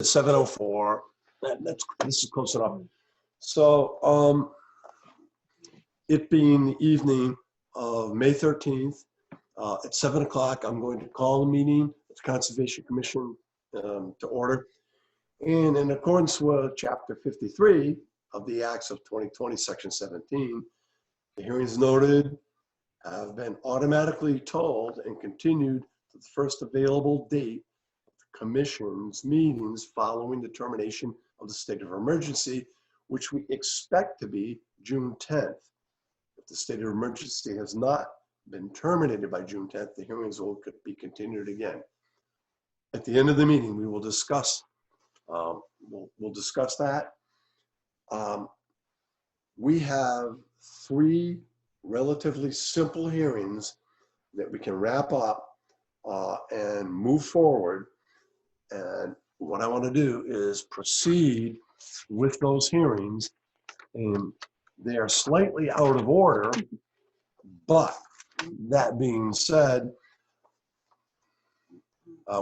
7:04. This is close enough. So it being the evening of May 13th at 7 o'clock, I'm going to call the meeting of the Conservation Commission to order. And in accordance with Chapter 53 of the Acts of 2020, Section 17, the hearings noted have been automatically told and continued to the first available date of the Commission's meetings following the termination of the state of emergency, which we expect to be June 10th. If the state of emergency has not been terminated by June 10th, the hearings will be continued again. At the end of the meeting, we will discuss we'll discuss that. We have 3 relatively simple hearings that we can wrap up and move forward. And what I want to do is proceed with those hearings, and they are slightly out of order, but that being said,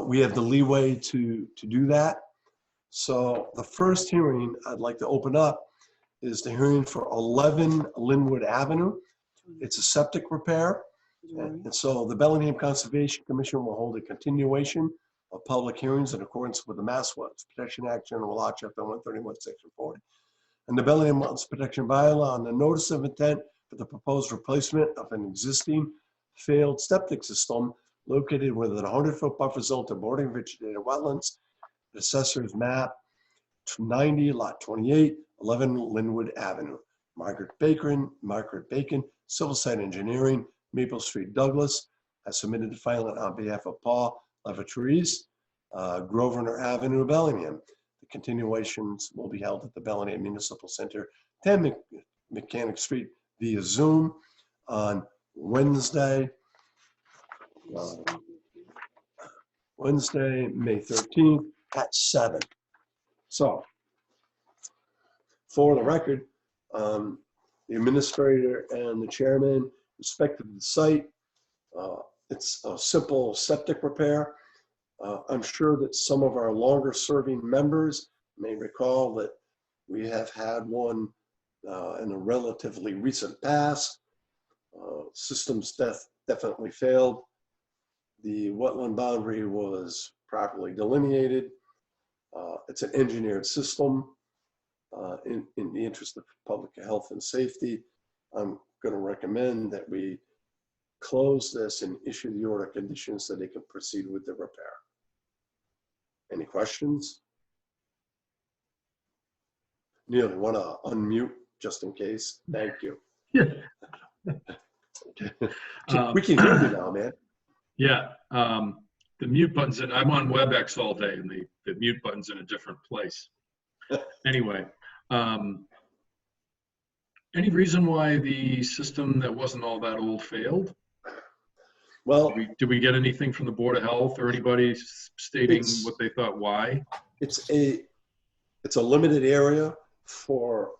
we have the leeway to do that. So the first hearing I'd like to open up is the hearing for 11 Linwood Avenue. It's a septic repair. And so the Bellingham Conservation Commission will hold a continuation of public hearings in accordance with the Mass Wetlands Protection Act, General Law, Chapter 131, Section 40. And the Bellingham Wetlands Protection Bylaw, on the notice of intent for the proposed replacement of an existing failed septic system located within a 100-foot buffer zone to bordering vegetated wetlands. The Assessor's Map 90, Lot 28, 11 Linwood Avenue. Margaret Bacon, Civil Site Engineering, Maple Street, Douglas, has submitted the filing on behalf of Paul Levatrees, Grosvenor Avenue, Bellingham. The continuations will be held at the Bellingham Municipal Center, 10 Mechanic Street, via Zoom on Wednesday, May 13th at 7. So, for the record, the administrator and the chairman inspected the site. It's a simple septic repair. I'm sure that some of our longer serving members may recall that we have had one in a relatively recent past. Systems definitely failed. The wetland boundary was properly delineated. It's an engineered system. In the interest of public health and safety, I'm going to recommend that we close this and issue the order of conditions so they can proceed with the repair. Any questions? Neil, you want to unmute just in case? Thank you. Yeah. We can hear you now, man. Yeah. The mute button's in, I'm on WebEx all day, and the mute button's in a different place. Anyway, any reason why the system that wasn't all that old failed? Well, did we get anything from the Board of Health or anybody stating what they thought why? It's a limited area for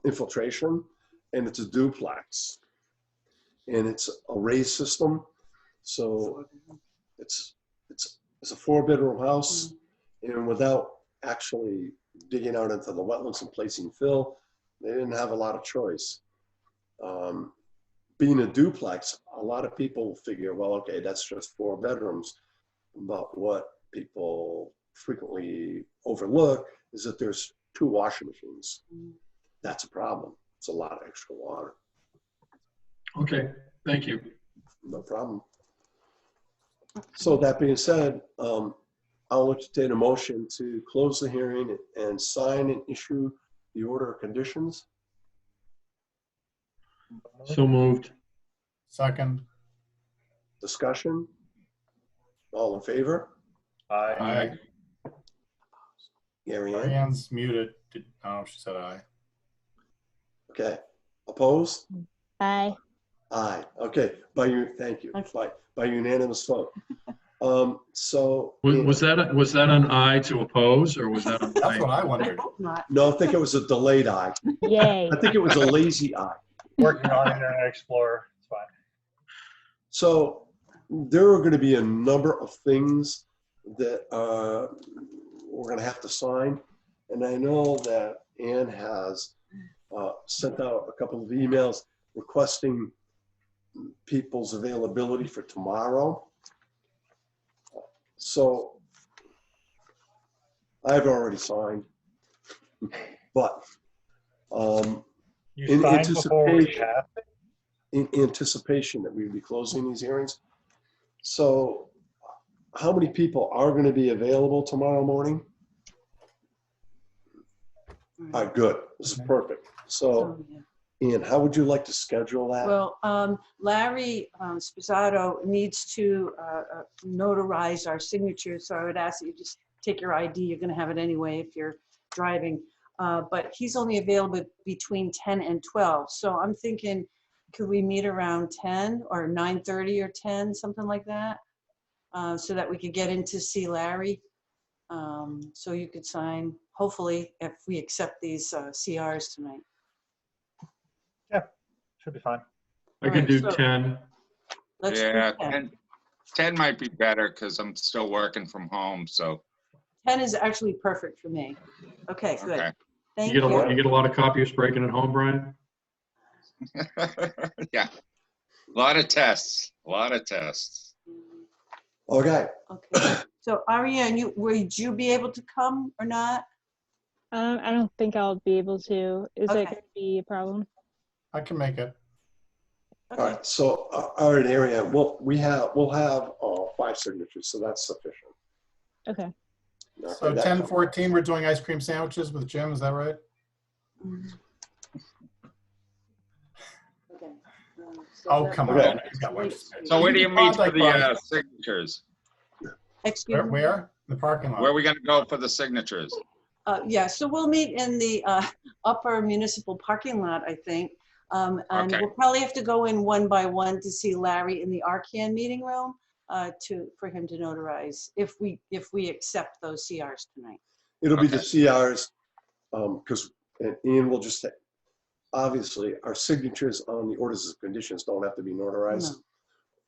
infiltration, and it's a duplex, and it's a raised system. So it's a 4-bedroom house, and without actually digging out into the wetlands and placing fill, they didn't have a lot of choice. Being a duplex, a lot of people figure, well, okay, that's just 4 bedrooms. But what people frequently overlook is that there's 2 washing machines. That's a problem. It's a lot of extra water. Okay, thank you. No problem. So that being said, I'll entertain a motion to close the hearing and sign and issue the order of conditions. So moved. Second. Discussion? All in favor? Aye. Gary Ann? Marianne's muted. Oh, she said aye. Okay. Opposed? Aye. Aye. Okay. Thank you. By unanimous vote. So Was that an aye to oppose, or was that an That's aye? what I wondered. no, I think it was a delayed aye. Yay. I think it was a lazy aye. Working on Internet Explorer. It's fine. So there are going to be a number of things that we're gonna have to sign. And I know that Ann has sent out a couple of emails requesting people's availability for tomorrow. So I've already signed, but You in signed before we anticipation, passed it? in anticipation that we would be closing these hearings. So how many people are going to be available tomorrow morning? All right, good. This is perfect. So, Oh, yeah. Ian, how would you like to schedule that? Well, Larry Sposato needs to notarize our signatures, so I would ask that you just take your ID. You're going to have it anyway if you're driving. But he's only available between 10 and 12. So I'm thinking, could we meet around 10 or 9:30 or 10, something like that? So that we could get in to see Larry. So you could sign, hopefully, if we accept these CRs tonight. Should be fine. I can Alright, do so- 10. Let's do Yeah, 10. 10 might be better because I'm still working from home, so, 10 is actually perfect for me. Okay, good. okay. Thank You you. get a lot of copiers breaking at home, Brian? Yeah, a lot of tests, a lot of tests. Okay, Okay, so Ariane, would you be able to come or not? I don't think I'll be able to. Is Okay. it going to be a problem? I can make it. all Okay, right. So, all right, Ariane, we'll have 5 signatures, so that's sufficient. Okay. Okay, So that 10:14, we're doing ice cream sandwiches with Jim, is that right? okay. Oh, come on. You got one. So where do you meet for Like the Brian. signatures? Excuse me? Where? In the parking lot. Where are we gonna go for the signatures? Yeah, so we'll meet in the upper municipal parking lot, I think. And Okay. we'll probably have to go in one by one to see Larry in the Arcan meeting room for him to notarize if we accept those CRs tonight. It'll be the Okay. CRs, because Ian will just say, obviously, our signatures on the orders of conditions don't have to be notarized.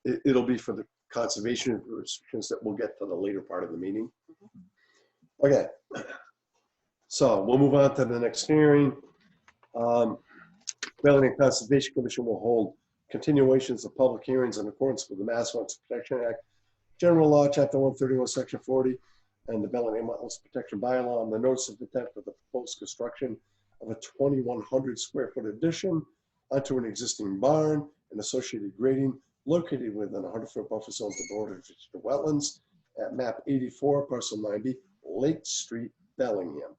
No. It'll be for the conservation restrictions that we'll get to the later part of the meeting. Okay. So we'll move on to the next hearing. Bellingham Conservation Commission will hold continuations of public hearings in accordance with the Mass Wetlands Protection Act, General Law, Chapter 131, Section 40, and the Bellingham Wetlands Protection Bylaw on the notice of intent for the proposed construction of a 2,100 square foot addition onto an existing barn and associated grading located within a 100-foot buffer zone to the border of the wetlands at map 84, parcel 9B, Lake Street, Bellingham.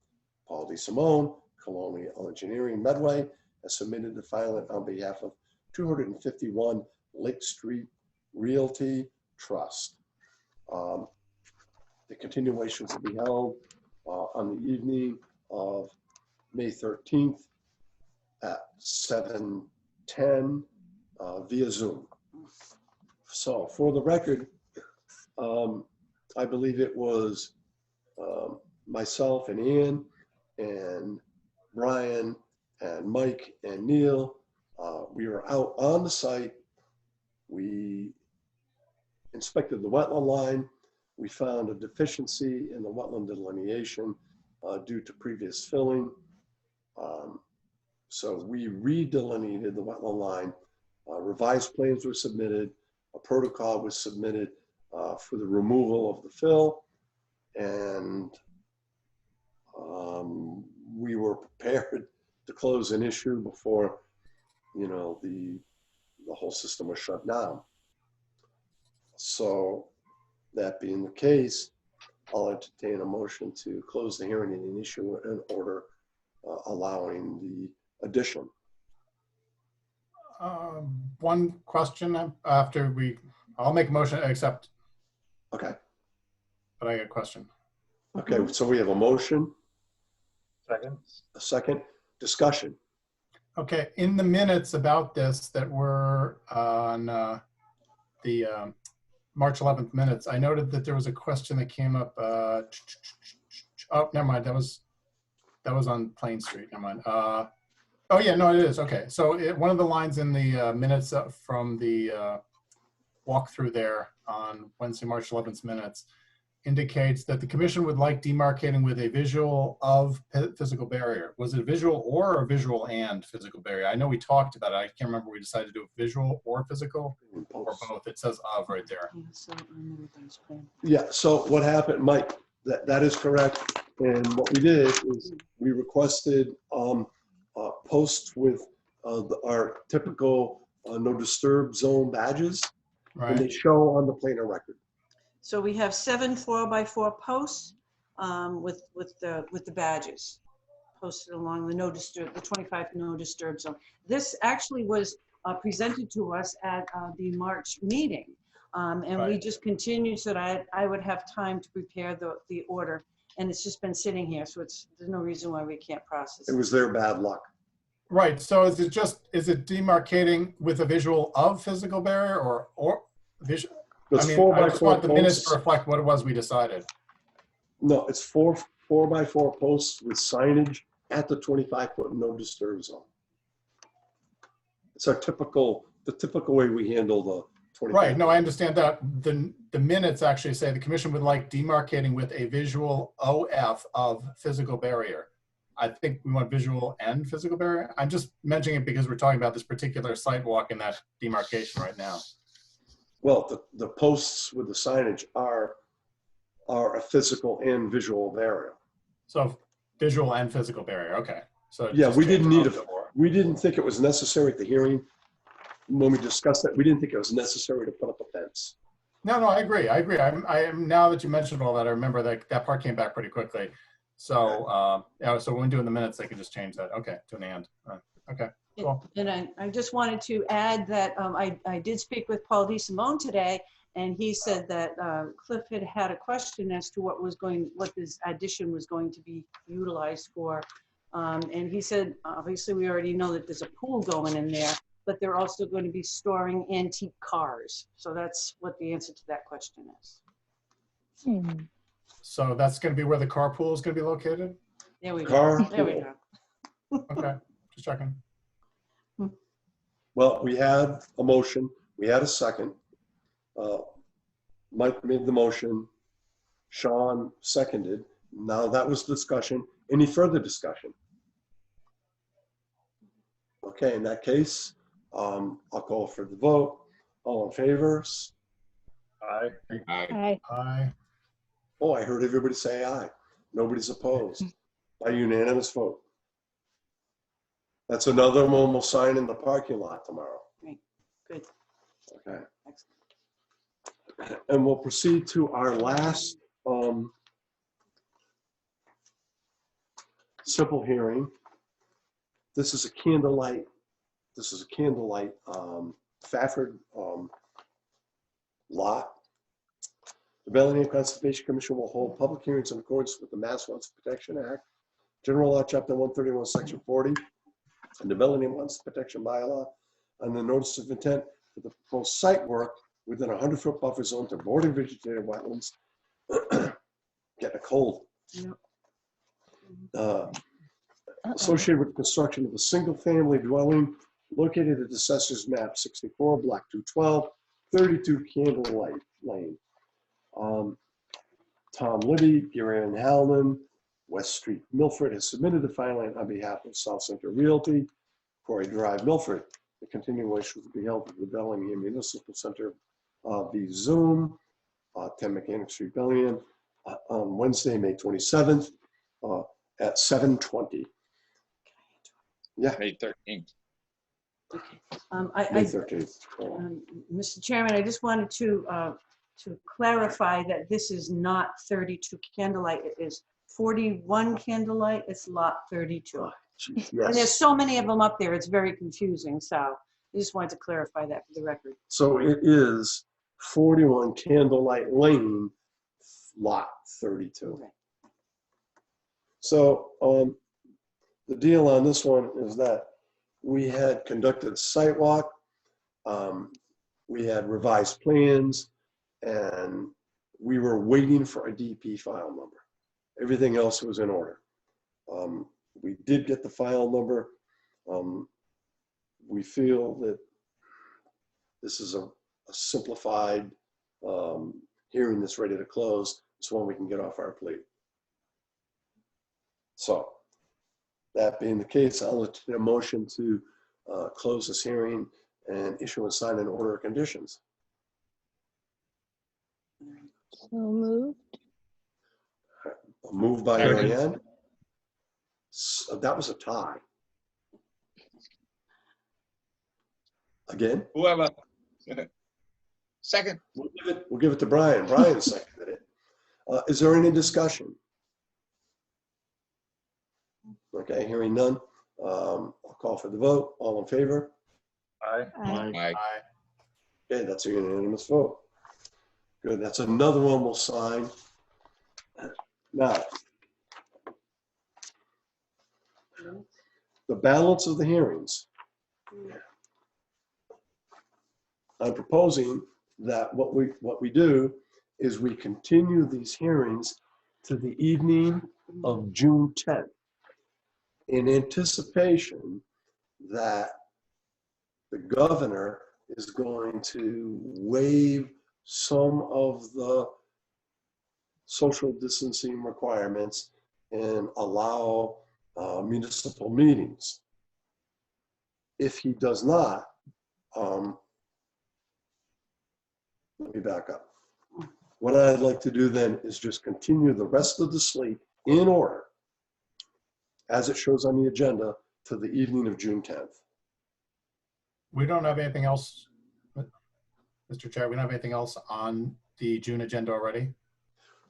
Paul D. Simone, Colonial Engineering Medway, has submitted the filing on behalf of 251 Lake Street Realty Trust. The continuations will be held on the evening of May 13th at 7:10 via Zoom. So for the record, I believe it was myself and Ian and Brian and Mike and Neil. We were out on the site. We inspected the wetland line. We found a deficiency in the wetland delineation due to previous filling. So we redelineated the wetland line. Revised plans were submitted. A protocol was submitted for the removal of the fill. And we were prepared to close an issue before, the whole system was shut down. So that being the case, I'll entertain a motion to close the hearing and issue an order allowing the addition. One question after I'll make a motion to accept, Okay. but I got a question. Okay. So we have a motion, Second. a second, discussion. Okay, in the minutes about this that were on the March 11th minutes, I noted that there was a question that came up. Oh, never mind. That was on Plain Street. Never mind. Oh yeah, no, it is. Okay, so one of the lines in the minutes from the walkthrough there on Wednesday, March 11th minutes, indicates that the commission would like demarcating with a visual of physical barrier. Was it visual or a visual and physical barrier? I know we talked about it. I can't remember. We decided to do visual or physical or both. It says of right there. Yeah, so I remember those plans. Yeah, so what happened, Mike, that is correct. And what we did is we requested posts with our typical no disturb zone badges, and they Right. show on the planar record. So we have 7 4x4 posts with the badges posted along the no disturb, the 25 no disturb zone. This actually was presented to us at the March meeting. And we Right. just continued so that I would have time to prepare the order. And it's just been sitting here, so there's no reason why we can't process It it. was their bad luck. Right. So is it demarcating with a visual of physical barrier or visual? It's I mean, four I by just four want the minutes to posts. reflect what it was we decided. No, it's four by four posts with signage at the 25-foot no disturb zone. It's the typical way we handle the 25. Right. No, I understand that. The minutes actually say the commission would like demarcating with a visual OF of physical barrier. I think we want visual and physical barrier. I'm just mentioning it because we're talking about this particular sidewalk and that demarcation right now. Well, the posts with the signage are a physical and visual barrier. So visual and physical barrier. Okay. So Yeah, just we didn't change need of the or. we didn't think it was necessary at the hearing. When we discussed that, we didn't think it was necessary to put up a fence. No, I agree. I am now that you mentioned all that, I remember that part came back pretty quickly. So, yeah, so when doing the minutes, they can just change that. Okay, to an and. Okay, cool. And I just wanted to add that I did speak with Paul DeSimone today, and he said that Cliff had a question as to what this addition was going to be utilized for. And he said, obviously, we already know that there's a pool going in there, but they're also going to be storing antique cars. So that's what the answer to that question is. So that's going to be where the carpool is going to be located? There we go. There we Carpool. go. Okay, just checking. Well, we had a motion, we had a second. Mike made the motion, Sean seconded. Now that was discussion. Any further discussion? Okay, in that case, I'll call for the vote. All in favor? Aye. Aye. Aye. Oh, I heard everybody say aye. Nobody's opposed. By unanimous vote. That's another one we'll sign in the parking lot tomorrow. Good. Okay. Excellent. And we'll proceed to our last simple hearing. This is a candlelight. Fafford lot. The Bellingham Conservation Commission will hold public hearings in accordance with the Mass Wetlands Protection Act, General Law, Chapter 131, Section 40, and the Bellingham Wetlands Protection Bylaw, and the notice of intent for the proposed site work within a 100-foot buffer zone to bordering vegetated wetlands. Getting a cold. Yep. Associated with the construction of a single-family dwelling located at Assessor's Map 64, Block 212, 32 Candlelight Lane. Tom Libby, Gary Ann Halman, West Street, Milford, has submitted the filing on behalf of South Central Realty, Corey Drive, Milford. The continuation will be held at the Bellingham Municipal Center via Zoom, 10 Mechanic Street, Bellingham, on Wednesday, May 27th at 7:20. Yeah, May 13th. May 13th. Mr. Chairman, I just wanted to clarify that this is not 32 Candlelight. It is 41 Candlelight. It's lot 32. And there's Yes. so many of them up there. It's very confusing. So I just wanted to clarify that for the record. So it is 41 Candlelight Lane, lot 32. Okay. So the deal on this one is that we had conducted a site walk. We had revised plans, and we were waiting for a DP file number. Everything else was in order. We did get the file number. We feel that this is a simplified hearing that's ready to close. It's one we can get off our plate. So that being the case, I'll entertain a motion to close this hearing and issue and sign an order of conditions. So moved. Moved by Second. Marianne. So that was a tie. Again, Whoever. Second. we'll give it to Brian. Brian seconded it. Is there any discussion? Okay, hearing none. I'll call for the vote. All in favor? Aye. Aye. Aye. Okay, that's a unanimous vote. Good, that's another one we'll sign. Now, the balance of the hearings. I'm proposing that what we do is we continue these hearings to the evening of June 10th in anticipation that the governor is going to waive some of the social distancing requirements and allow municipal meetings. If he does not, let me back up. What I'd like to do then is just continue the rest of the slate in order, as it shows on the agenda, to the evening of June 10th. We don't have anything else, Mr. Chair, we don't have anything else on the June agenda already?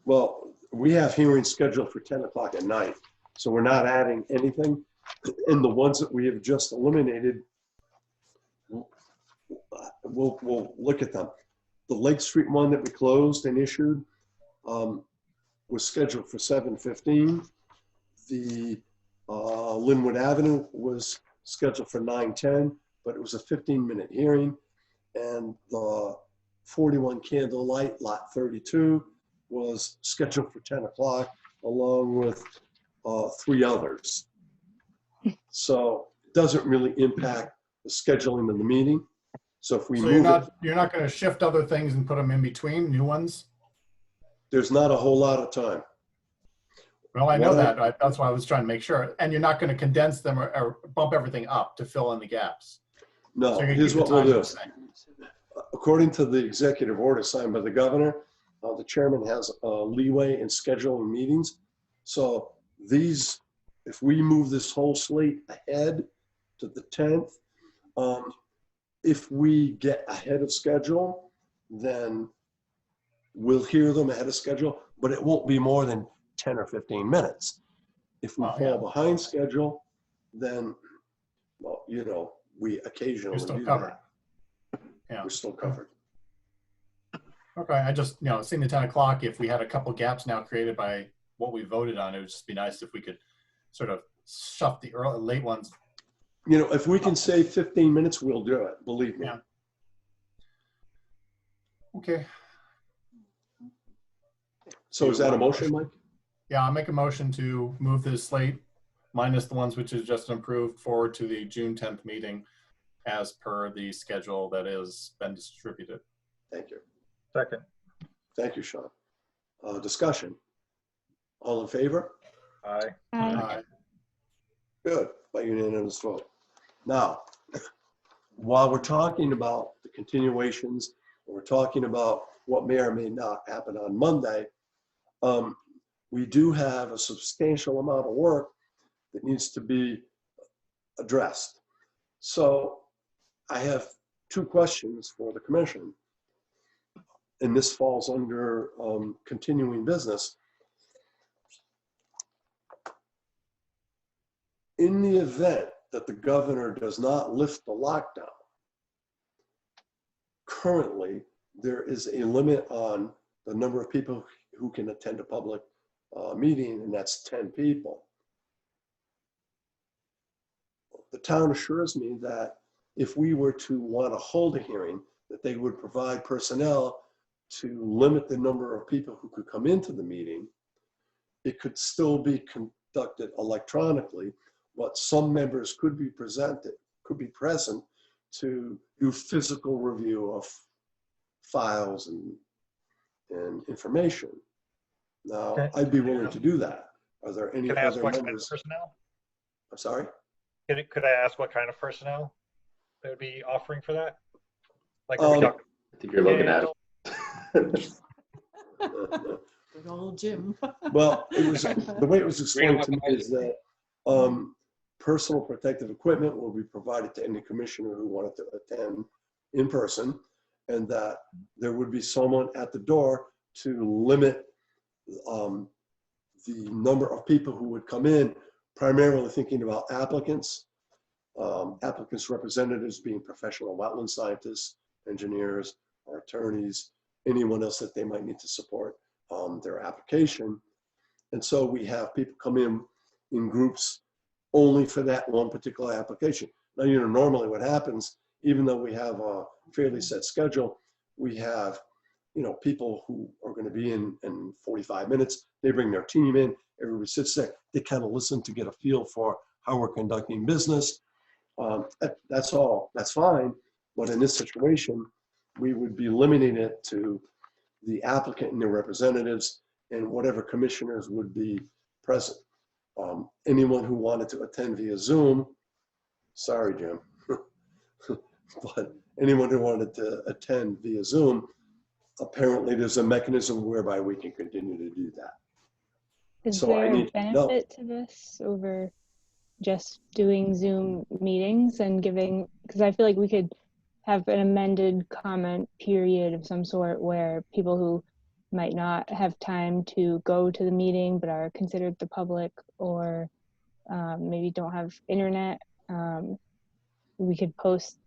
Well, we have hearings scheduled for 10 o'clock at night, so we're not adding anything. And the ones that we have just eliminated, we'll look at them. The Lake Street one that we closed and issued was scheduled for 7:15. The Linwood Avenue was scheduled for 9:10, but it was a 15-minute hearing. And the 41 Candlelight Lot 32 was scheduled for 10 o'clock, along with 3 others. So it doesn't really impact the scheduling of the meeting. So if we So move it, you're not going to shift other things and put them in between, new ones? there's not a whole lot of time. Well, I know What that. That's why I was trying to make sure. And you're not going to condense them or bump everything up to fill in the gaps. No, So you're gonna here's keep the what we'll time do. the same. According to the executive order signed by the governor, the chairman has leeway in scheduling meetings. So these, if we move this whole slate ahead to the 10th, if we get ahead of schedule, then we'll hear them ahead of schedule, but it won't be more than 10 or 15 minutes. If we Oh, fall yeah. behind schedule, then, well, you know, we occasionally You're still do covered. that. Yeah. We're still covered. Okay, I just, seeing the 10 o'clock, if we had a couple gaps now created by what we voted on, it would just be nice if we could sort of shove the late ones. You know, if we can save 15 minutes, we'll do it, believe me. Yeah. Okay, So is that a motion, Mike? yeah, I'll make a motion to move this slate minus the ones which is just improved forward to the June 10th meeting as per the schedule that has been distributed. Thank you. Second. Thank you, Sean. Discussion. All in favor? Aye. Aye. Good, by unanimous vote. Now, while we're talking about the continuations, we're talking about what may or may not happen on Monday, we do have a substantial amount of work that needs to be addressed. So I have 2 questions for the commission, and this falls under continuing business. In the event that the governor does not lift the lockdown, currently there is a limit on the number of people who can attend a public meeting, and that's 10 people. The town assures me that if we were to want to hold a hearing, that they would provide personnel to limit the number of people who could come into the meeting. It could still be conducted electronically, but some members could be present to do physical review of files and information. Now, Okay. I'd be willing to do that. Are there any Can I ask other what kind of members? personnel? I'm sorry? Could I ask what kind of personnel they would be offering for that? Like, are we Um, talking? I think you're looking at it. Good old Jim. Well, it was, the way it was explained to me is that personal protective equipment will be provided to any commissioner who wanted to attend in person, and that there would be someone at the door to limit the number of people who would come in, primarily thinking about applicants, applicants' representatives being professional wetland scientists, engineers, or attorneys, anyone else that they might need to support their application. And so we have people come in groups only for that one particular application. Now, normally what happens, even though we have a fairly set schedule, we have, people who are going to be in 45 minutes. They bring their team in, everybody sits there, they kind of listen to get a feel for how we're conducting business. That's all, that's fine. But in this situation, we would be limiting it to the applicant and their representatives and whatever commissioners would be present. Anyone who wanted to attend via Zoom, sorry, Jim, but anyone who wanted to attend via Zoom, apparently there's a mechanism whereby we can continue to do that. Is So I there a need to know. benefit to this over just doing Zoom meetings and giving, because I feel like we could have an amended comment period of some sort where people who might not have time to go to the meeting but are considered the public, or maybe don't have internet, we could post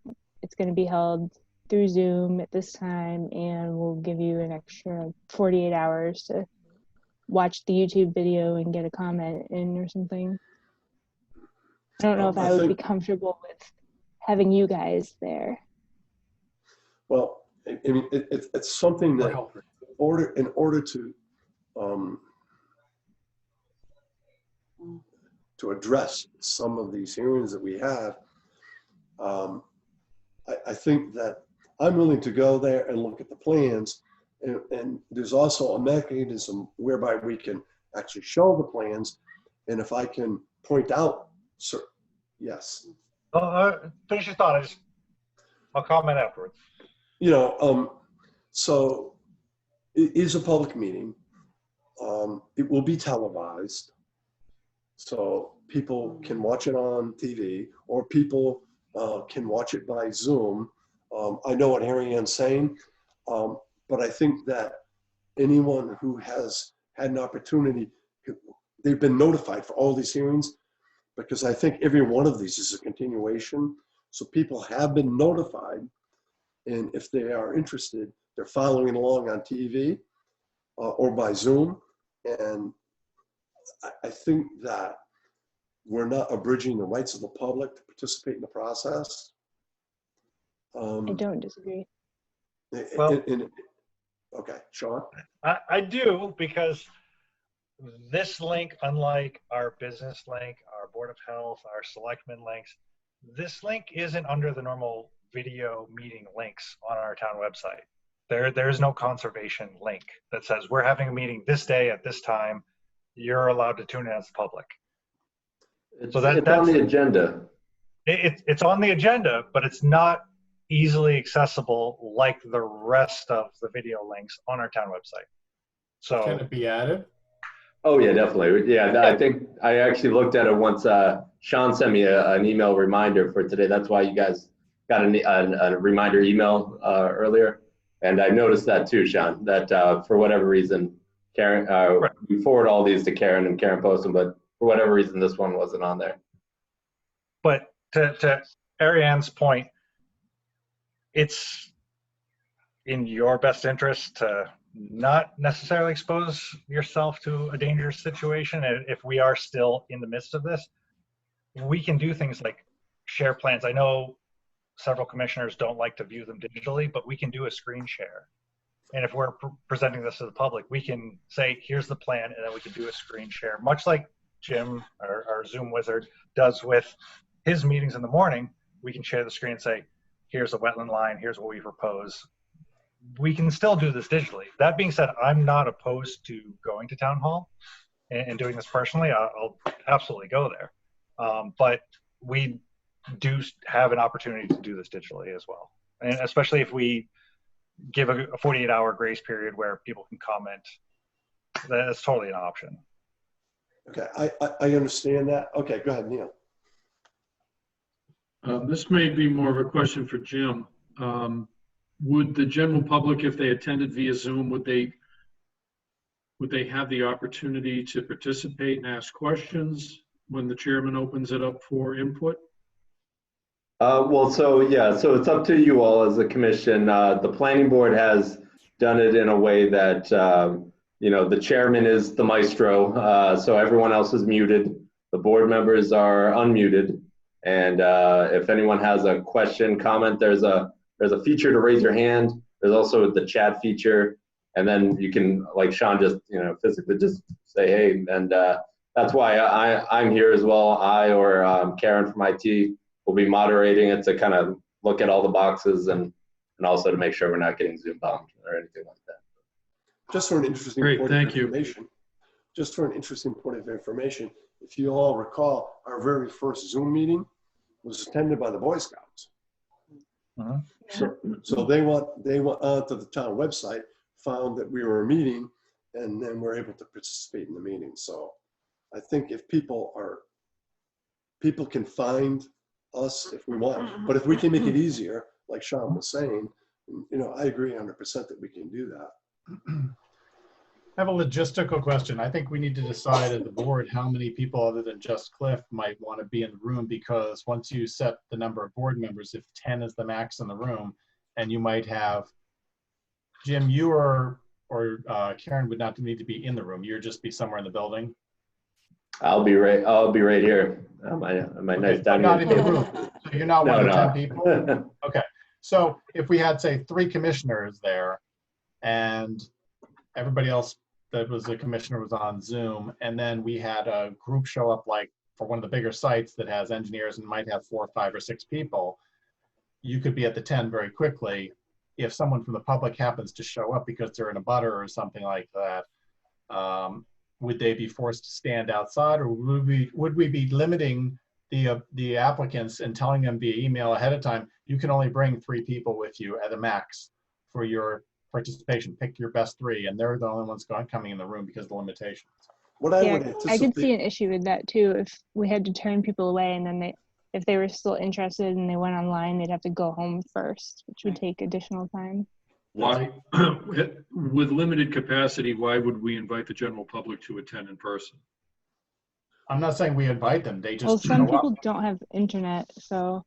it's going to be held through Zoom at this time, and we'll give you an extra 48 hours to watch the YouTube video and get a comment in or something. I don't know if I would be comfortable with having you guys there. Well, I mean, it's something that in order to address some of these hearings that we have, I think that I'm willing to go there and look at the plans, and there's also a mechanism whereby we can actually show the plans, and if I can point out, yes. Finish your thought. I'll comment afterwards. So it is a public meeting. It will be televised, so people can watch it on TV, or people can watch it by Zoom. I know what Harry Ann's saying, but I think that anyone who has had an opportunity, they've been notified for all these hearings, because I think every one of these is a continuation. So people have been notified, and if they are interested, they're following along on TV or by Zoom. And I think that we're not abridging the rights of the public to participate in the process. I don't disagree. Well, okay, Sean? I do, because this link, unlike our business link, our Board of Health, our selectmen links, this link isn't under the normal video meeting links on our town website. There's no conservation link that says we're having a meeting this day at this time. You're allowed to tune in as the public. It's on the agenda. It's on the agenda, but it's not easily accessible like the rest of the video links on our town website. So Can it be added? Oh yeah, definitely. Yeah, I think I actually looked at it once. Sean sent me an email reminder for today. That's why you guys got a reminder email earlier. And I noticed that too, Sean, that for whatever reason, Karen, right. We forward all these to Karen and Karen posts them, but for whatever reason, this one wasn't on there. But to Ariane's point, it's in your best interest to not necessarily expose yourself to a dangerous situation. If we are still in the midst of this, we can do things like share plans. I know several commissioners don't like to view them digitally, but we can do a screen share. And if we're presenting this to the public, we can say, here's the plan, and then we can do a screen share, much like Jim, our Zoom wizard, does with his meetings in the morning. We can share the screen and say, here's a wetland line, here's what we propose. we can still do this digitally. That being said, I'm not opposed to going to town hall and doing this personally. I'll absolutely go there. But we do have an opportunity to do this digitally as well. And especially if we give a 48-hour grace period where people can comment, that's totally an option. Okay, I understand that. Okay, go ahead, Neil. This may be more of a question for Jim. Would the general public, if they attended via Zoom, would they have the opportunity to participate and ask questions when the chairman opens it up for input? Well, so yeah, so it's up to you all as a commission. The planning board has done it in a way that, you know, the chairman is the maestro, so everyone else is muted. The board members are unmuted. And if anyone has a question, comment, there's a feature to raise your hand. There's also the chat feature. And then you can, like Sean just, you know, physically just say, hey, and that's why I'm here as well. I or Karen from IT will be moderating it to kind of look at all the boxes and also to make sure we're not getting Zoom bombed or anything like that. Just for an interesting Great, point thank of you. information. Just for an interesting point of information, if you all recall, our very first Zoom meeting was attended by the Boy Scouts. So they went onto the town website, found that we were meeting, and then were able to participate in the meeting. So I think if people can find us if we want, but if we can make it easier, like Sean was saying, you know, I agree 100% that we can do that. I have a logistical question. I think we need to decide as the board how many people other than just Cliff might want to be in the room, because once you set the number of board members, if 10 is the max in the room, and you might have, Jim, you or Karen would not need to be in the room. You'd just be somewhere in the building. I'll be right here. My nice dining not in the room. room. So you're not one of the 10 people? No. Okay. So if we had, say, 3 commissioners there and everybody else that was a commissioner was on Zoom, and then we had a group show up, like for one of the bigger sites that has engineers and might have 4, 5, or 6 people, you could be at the 10 very quickly. If someone from the public happens to show up because they're in a butter or something like that, would they be forced to stand outside, or would we be limiting the applicants and telling them via email ahead of time, you can only bring 3 people with you at a max for your participation. Pick your best 3, and they're the only ones coming in the room because of the limitations. What I Yeah, would anticipate, I could see an issue with that too. If we had to turn people away, and then if they were still interested and they went online, they'd have to go home first, which would take additional time. Why, with limited capacity, why would we invite the general public to attend in person? I'm not saying we invite them, they just Well, some show people up. don't have internet, so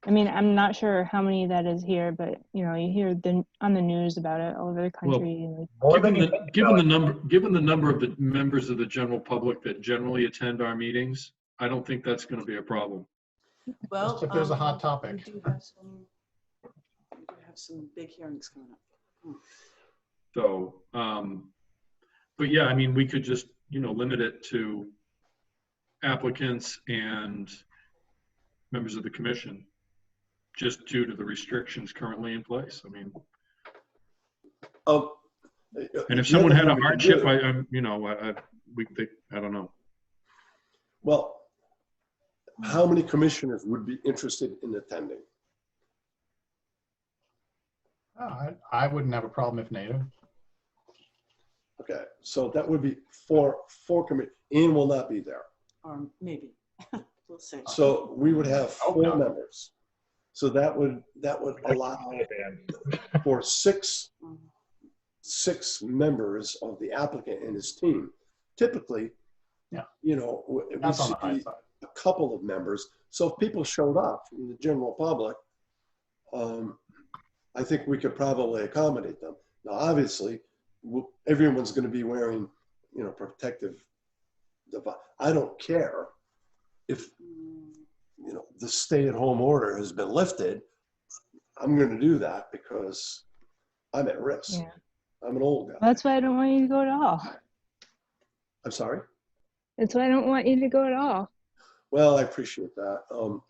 I mean, I'm not sure how many that is here, but you know, you hear on the news about it all over the country. Well, given the number of the members of the general public that generally attend our meetings, I don't think that's going to be a problem. Well, Just if there's a hot topic. We do have some big hearings coming up. So, but yeah, I mean, we could just, you know, limit it to applicants and members of the commission, just due to the restrictions currently in place. I mean, and if someone had a hardship, I don't know. well, how many commissioners would be interested in attending? I wouldn't have a problem if native. Okay, so that would be four committee. Ian will not be there. Or maybe, we'll see. So we would have 4 no. members. So that would allow for six members of the applicant and his team. Typically, yeah, you know, we That's on see the high side. a couple of members. So if people showed up from the general public, I think we could probably accommodate them. Now, obviously, everyone's going to be wearing, you know, protective device. I don't care if, you know, the stay-at-home order has been lifted. I'm going to do that because I'm at risk. Yeah. I'm an old guy. That's why I don't want you to go at all. I'm sorry? That's why I don't want you to go at all. Well, I appreciate that.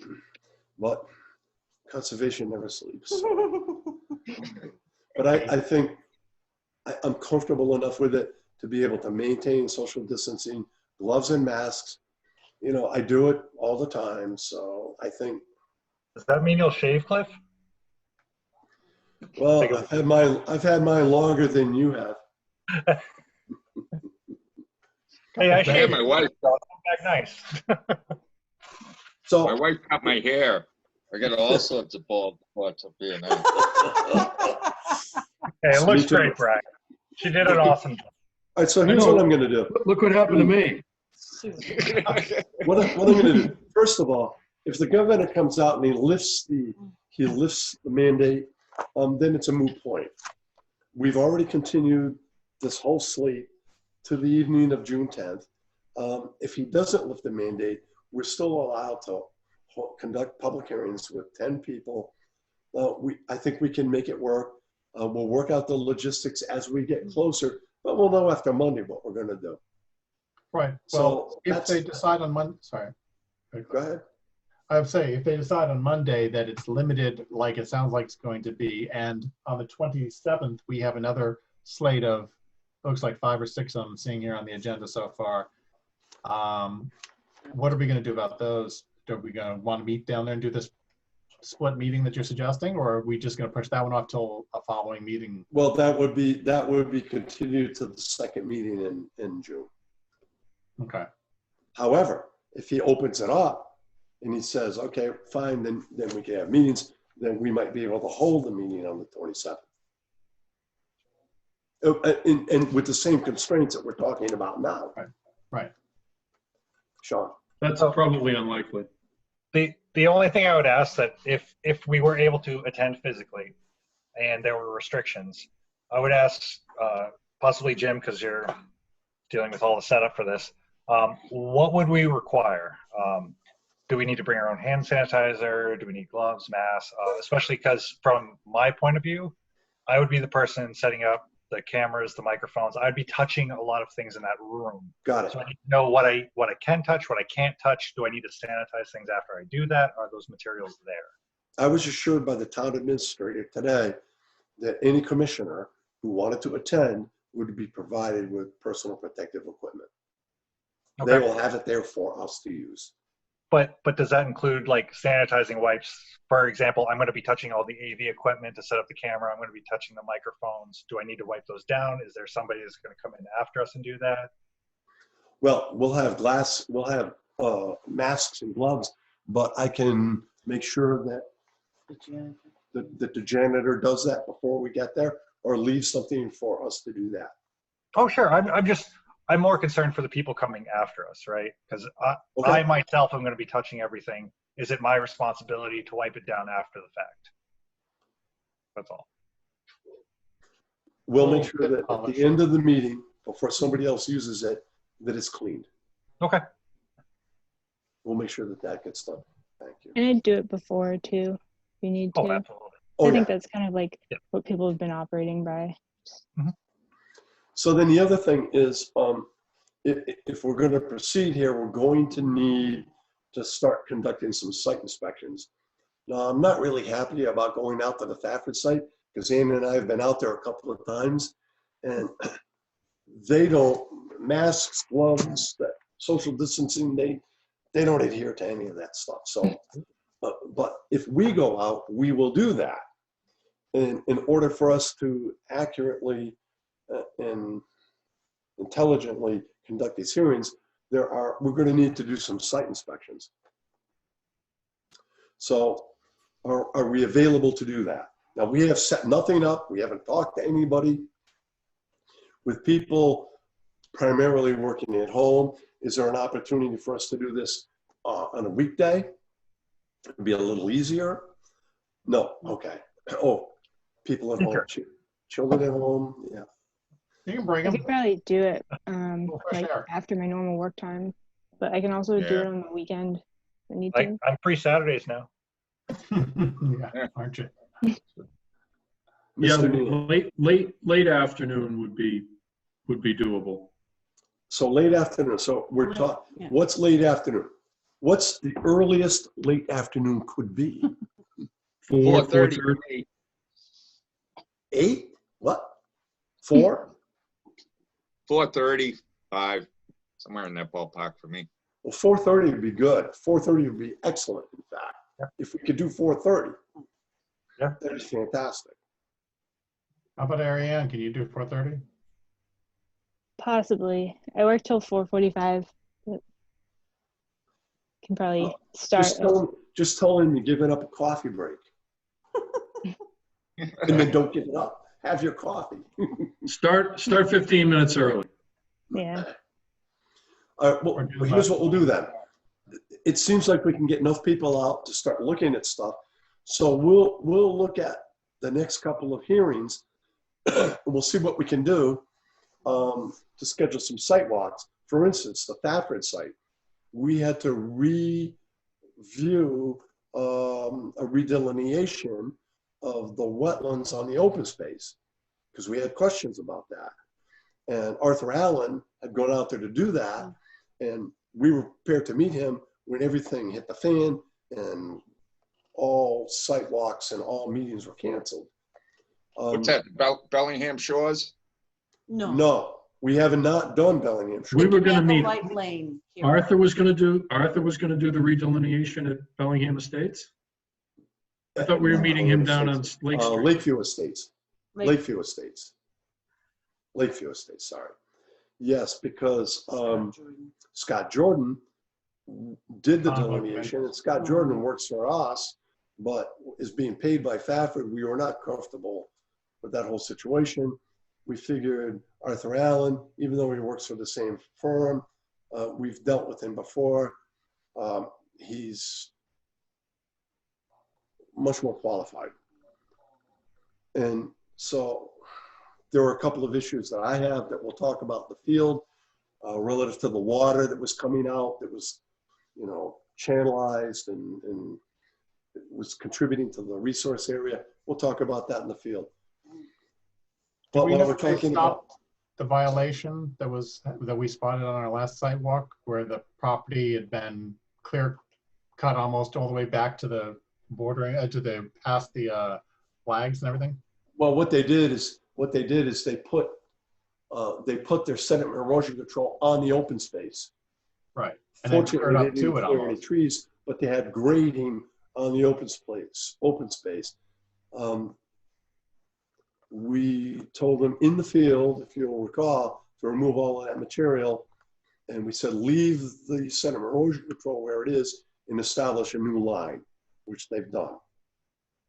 But conservation never sleeps. But I think I'm comfortable enough with it to be able to maintain social distancing, gloves and masks. You know, I do it all the time, so I think, Does that mean you'll shave, Cliff? well, Take a- I've had mine longer than you have. Hey, I Couple shaved my days. wife, back nice. my So, wife cut my hair. I got all sorts of bald spots up here now. Hey, it Me looks too. great, Brian. She did an awesome job. all right, so I here's know. what I'm gonna do. Look what happened to me. What I'm gonna do, first of all, if the governor comes out and he lifts the mandate, then it's a moot point. We've already continued this whole slate to the evening of June 10th. If he doesn't lift the mandate, we're still allowed to conduct public hearings with 10 people. I think we can make it work. We'll work out the logistics as we get closer, but we'll know after Monday what we're gonna do. Right. So Well, if that's- they decide on Monday, sorry. Go ahead. I would say if they decide on Monday that it's limited, like it sounds like it's going to be, and on the 27th, we have another slate of, looks like 5 or 6 I'm seeing here on the agenda so far. What are we going to do about those? Are we going to want to meet down there and do this split meeting that you're suggesting, or are we just going to push that one off till a following meeting? Well, that would be continued to the second meeting in June. Okay. However, if he opens it up and he says, okay, fine, then we can have meetings, then we might be able to hold the meeting on the 27th. And with the same constraints that we're talking about now. Right. Sean. That's probably unlikely. The only thing I would ask that if we were able to attend physically and there were restrictions, I would ask possibly Jim, because you're dealing with all the setup for this, what would we require? Do we need to bring our own hand sanitizer? Do we need gloves, masks? Especially because from my point of view, I would be the person setting up the cameras, the microphones. I'd be touching a lot of things in that room. Got it. So I need to know what I can touch, what I can't touch. Do I need to sanitize things after I do that? Are those materials there? I was assured by the town administrator today that any commissioner who wanted to attend would be provided with personal protective equipment. Okay. They will have it there for us to use. But does that include like sanitizing wipes? For example, I'm going to be touching all the AV equipment to set up the camera. I'm going to be touching the microphones. Do I need to wipe those down? Is there somebody that's going to come in after us and do that? Well, we'll have masks and gloves, but I can make sure that the janitor does that before we get there, or leave something for us to do that. Oh, sure. I'm more concerned for the people coming after us, right? Because Okay. I myself am going to be touching everything. Is it my responsibility to wipe it down after the fact? That's all. We'll make sure that at the end of the meeting, before somebody else uses it, that it's cleaned. Okay. We'll make sure that gets done. Thank you. And I'd do it before too, if you need to. Oh, absolutely. Oh, I think yeah. that's kind of like what people have been operating by. So then the other thing is, if we're going to proceed here, we're going to need to start conducting some site inspections. Now, I'm not really happy about going out to the Thafford site, because Ann and I have been out there a couple of times, and they don't, masks, gloves, social distancing, they don't adhere to any of that stuff. So, but if we go out, we will do that. And in order for us to accurately and intelligently conduct these hearings, we're going to need to do some site inspections. So are we available to do that? Now, we have set nothing up. We haven't talked to anybody. With people primarily working at home, is there an opportunity for us to do this on a weekday? It'd be a little easier. No, okay. Oh, people at home, children at home, yeah. You can bring I them. could probably do it fresh like air. after my normal work time, but I can also do Yeah. it on the weekend if I need to. I'm free Saturdays now. Yeah, aren't you? Yeah, Mr. Neal. late afternoon would be doable. So late afternoon, so we're talking, Yeah. what's late afternoon? What's the earliest late afternoon could be? 4:30. 8? What? 4? 4:30, 5, somewhere in that ballpark for me. Well, 4:30 would be good. 4:30 would be excellent, in fact. Yeah. If we could do 4:30. Yeah. That'd be fantastic. How about Ariane? Can you do 4:30? Possibly. I work till 4:45. But can probably start. Just tell him you're giving up a coffee break. And then don't give it up. Have your coffee. Start 15 minutes early. Yeah. All right, well, here's what we'll do then. It seems like we can get enough people out to start looking at stuff. So we'll look at the next couple of hearings. And we'll see what we can do to schedule some site walks. For instance, the Thafford site, we had to review a redelineation of the wetlands on the open space because we had questions about that. And Arthur Allen had gone out there to do that, and we were prepared to meet him when everything hit the fan and all site walks and all meetings were canceled. What's that, Bellingham Shores? No. No, we have not done Bellingham. We were going to meet. Candlelight Lane. here. Arthur was going to do the redelineation at Bellingham Estates. I thought we were meeting him down on Lake Street. Lakeview Estates. Lake- Lakeview Estates. Lakeview Estates, sorry. Yes, because Jordan. Scott Jordan did the Okay. delineation, and Scott Jordan works for us, but is being paid by Thafford. We were not comfortable with that whole situation. We figured Arthur Allen, even though he works for the same firm, we've dealt with him before. He's much more qualified. And so there were a couple of issues that I have that we'll talk about in the field relative to the water that was coming out that was, channelized and it was contributing to the resource area. We'll talk about that in the field. But while we're talking about the violation that we spotted on our last site walk, where the property had been clear cut almost all the way back to the bordering to the past the flags and everything. well, what they did is they put their sediment erosion control on the open space. Right. And then Fortunately, cleared they up to didn't it clear any almost. trees, but they had grading on the open space. We told them in the field, if you'll recall, to remove all of that material. And we said, leave the sediment erosion control where it is and establish a new line, which they've done.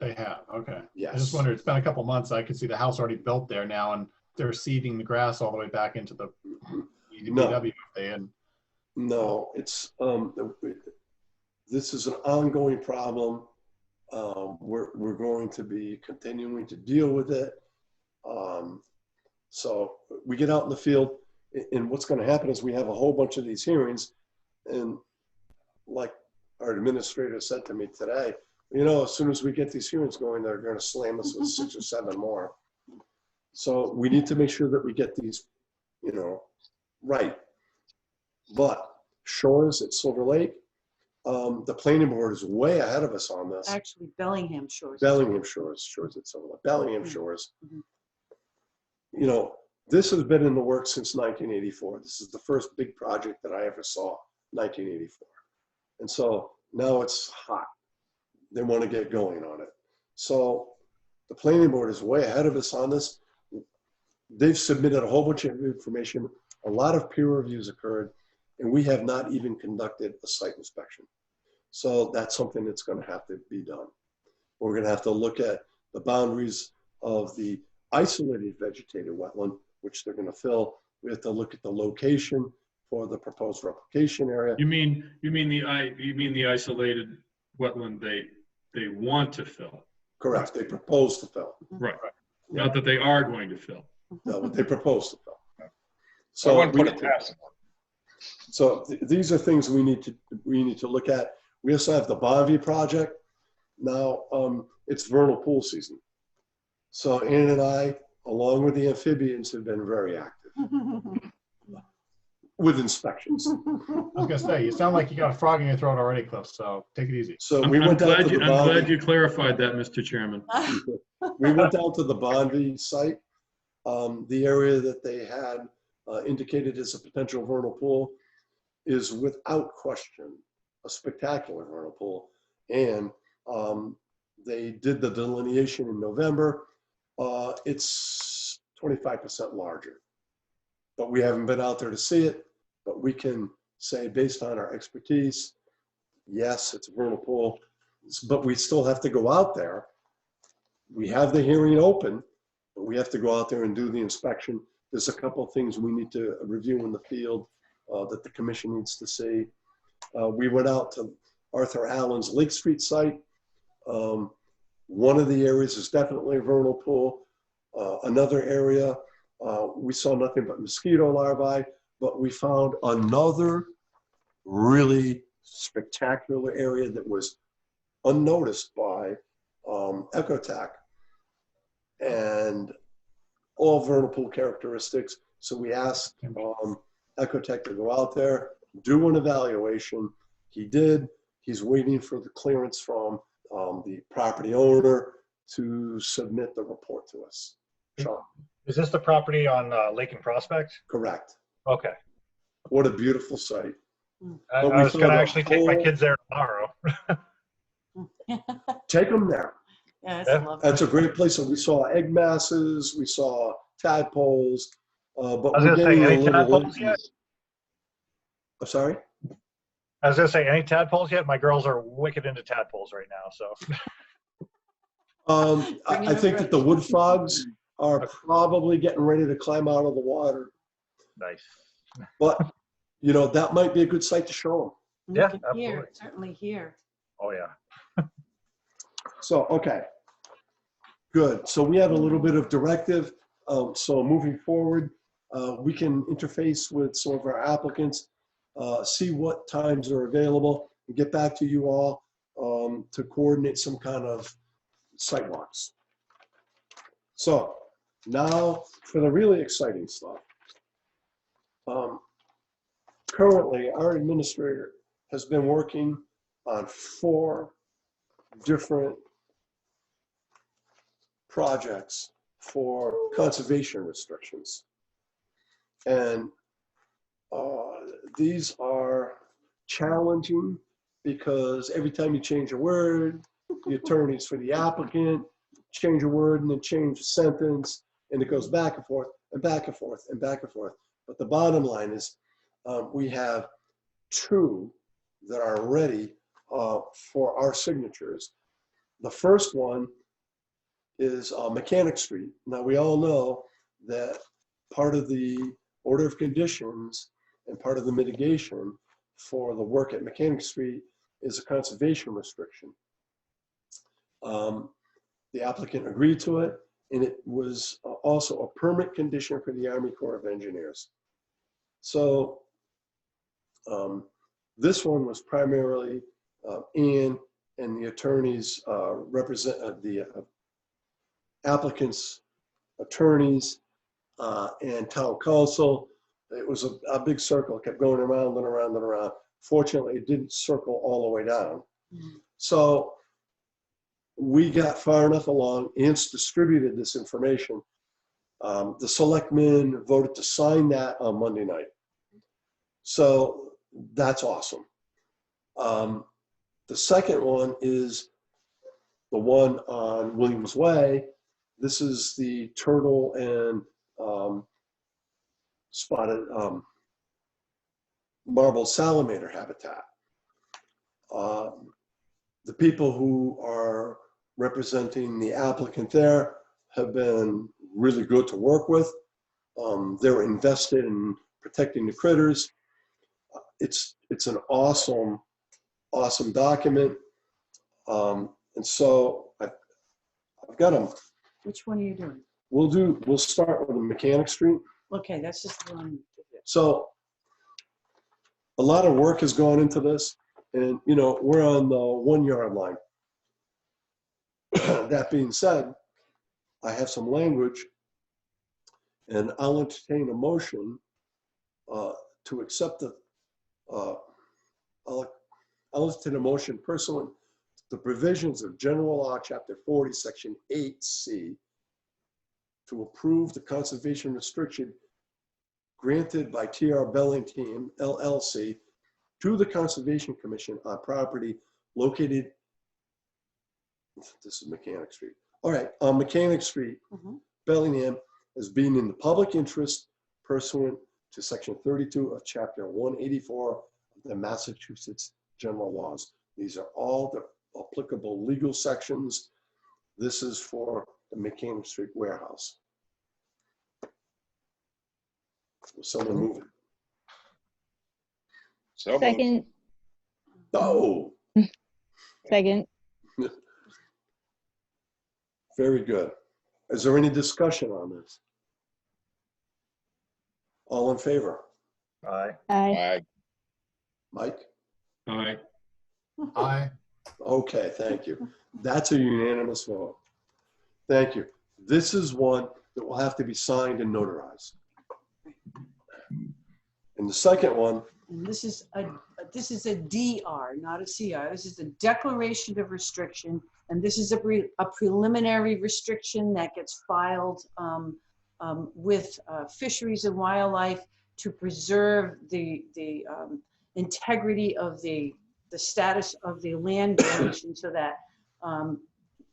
They have, okay. Yes. I just wondered, it's been a couple months. I could see the house already built there now, and they're seeding the grass all the way back into the BW. No, it's, this is an ongoing problem. We're going to be continuing to deal with it. So we get out in the field, and what's going to happen is we have a whole bunch of these hearings, and like our administrator said to me today, as soon as we get these hearings going, they're going to slam us with 6 or 7 more. So we need to make sure that we get these, right. But Shores at Silver Lake, the planning board is way ahead of us on this. Actually, Bellingham Shores. Bellingham Shores at Silver Lake, Bellingham Mhm. Shores. Mhm. This has been in the works since 1984. This is the first big project that I ever saw, 1984. And so now it's hot. They want to get going on it. So the planning board is way ahead of us on this. They've submitted a whole bunch of information. A lot of peer reviews occurred, and we have not even conducted a site inspection. So that's something that's going to have to be done. We're going to have to look at the boundaries of the isolated vegetated wetland, which they're going to fill. We have to look at the location for the proposed replication area. You mean the isolated wetland they want to fill? Correct. They propose to fill. Right. Not that they are going to fill. No, but they propose to fill. I So wouldn't put it past them. So these are things we need to look at. We also have the Bonvie project. Now it's vernal pool season. So Ann and I, along with the amphibians, have been very active. with inspections. I was gonna say, you sound like you got a frog in your throat already, Cliff, so take it easy. So I'm we went down to glad the I'm glad Bondi, you clarified that, Mr. Chairman. we went down to the Bondi site. The area that they had indicated as a potential vernal pool is without question a spectacular vernal pool. And they did the delineation in November. It's 25% larger, but we haven't been out there to see it. But we can say, based on our expertise, yes, it's a vernal pool, but we still have to go out there. We have the hearing open, but we have to go out there and do the inspection. There's a couple of things we need to review in the field that the commission needs to see. We went out to Arthur Allen's Lake Street site. One of the areas is definitely a vernal pool. Another area, we saw nothing but mosquito larvae, but we found another really spectacular area that was unnoticed by Ecotech, and all vernal pool characteristics. So we asked Ecotech to go out there, do an evaluation. He did. He's waiting for the clearance from the property owner to submit the report to us. Sean? Is this the property on Lake and Prospect? Correct. Okay. What a beautiful site. I But we was going to found a actually take my whole- kids there tomorrow. Take them there. Yeah, Yeah. lovely. That's a great place. So we saw egg masses, we saw tadpoles, but I was we're gonna say, getting a any little tadpoles into- yet? I'm sorry? I was going to say, any tadpoles yet? My girls are wicked into tadpoles right now, so. I think that the wood frogs are probably getting ready to climb out of the water, Nice. but you know, that might be a good site to show them. Yeah, Here, absolutely. certainly here. Oh, yeah. So, okay, good. So we have a little bit of directive. So moving forward, we can interface with some of our applicants, see what times are available, and get back to you all to coordinate some kind of site walks. So now for the really exciting stuff. Currently, our administrator has been working on 4 different projects for conservation restrictions. And these are challenging because every time you change a word, the attorneys for the applicant change a word and then change a sentence, and it goes back and forth and back and forth and back and forth. But the bottom line is we have 2 that are ready for our signatures. The first one is Mechanic Street. Now, we all know that part of the order of conditions and part of the mitigation for the work at Mechanic Street is a conservation restriction. The applicant agreed to it, and it was also a permit condition for the Army Corps of Engineers. So this one was primarily Ian and the attorneys represent the applicants, attorneys, and town council. It was a big circle, kept going around and around and around. Fortunately, it didn't circle all the way down. So we got far enough along. Ian's distributed this information. The selectmen voted to sign that on Monday night. So that's awesome. The second one is the one on Williams Way. This is the turtle and spotted marbled salamander habitat. The people who are representing the applicant there have been really good to work with. They're invested in protecting the critters. It's an awesome document. And so I've got them. Which one are you doing? We'll start with the Mechanic Street. Okay, that's just the one. So a lot of work has gone into this, and you know, we're on the 1 yard line. That being said, I have some language, and I'll entertain a motion to accept the, I'll entertain a motion pursuant to the provisions of General Law, Chapter 40, Section 8C, to approve the conservation restriction granted by TR Bellingham LLC to the Conservation Commission on property located, this is Mechanic Street. All right, on Mechanic Street, Mhm. Bellingham, as being in the public interest pursuant to Section 32 of Chapter 184 of the Massachusetts General Laws. These are all the applicable legal sections. This is for the Mechanic Street warehouse. Will someone move it? So moved. Second, Oh, second. very good. Is there any discussion on this? All in favor? Aye. Aye. Aye. Mike? Aye. Aye. Okay, thank you. That's a unanimous vote. Thank you. This is one that will have to be signed and notarized. And the second one, And this is a DR, not a CR. This is a declaration of restriction, and this is a preliminary restriction that gets filed with Fisheries and Wildlife to preserve the integrity of the status of the land donation, so that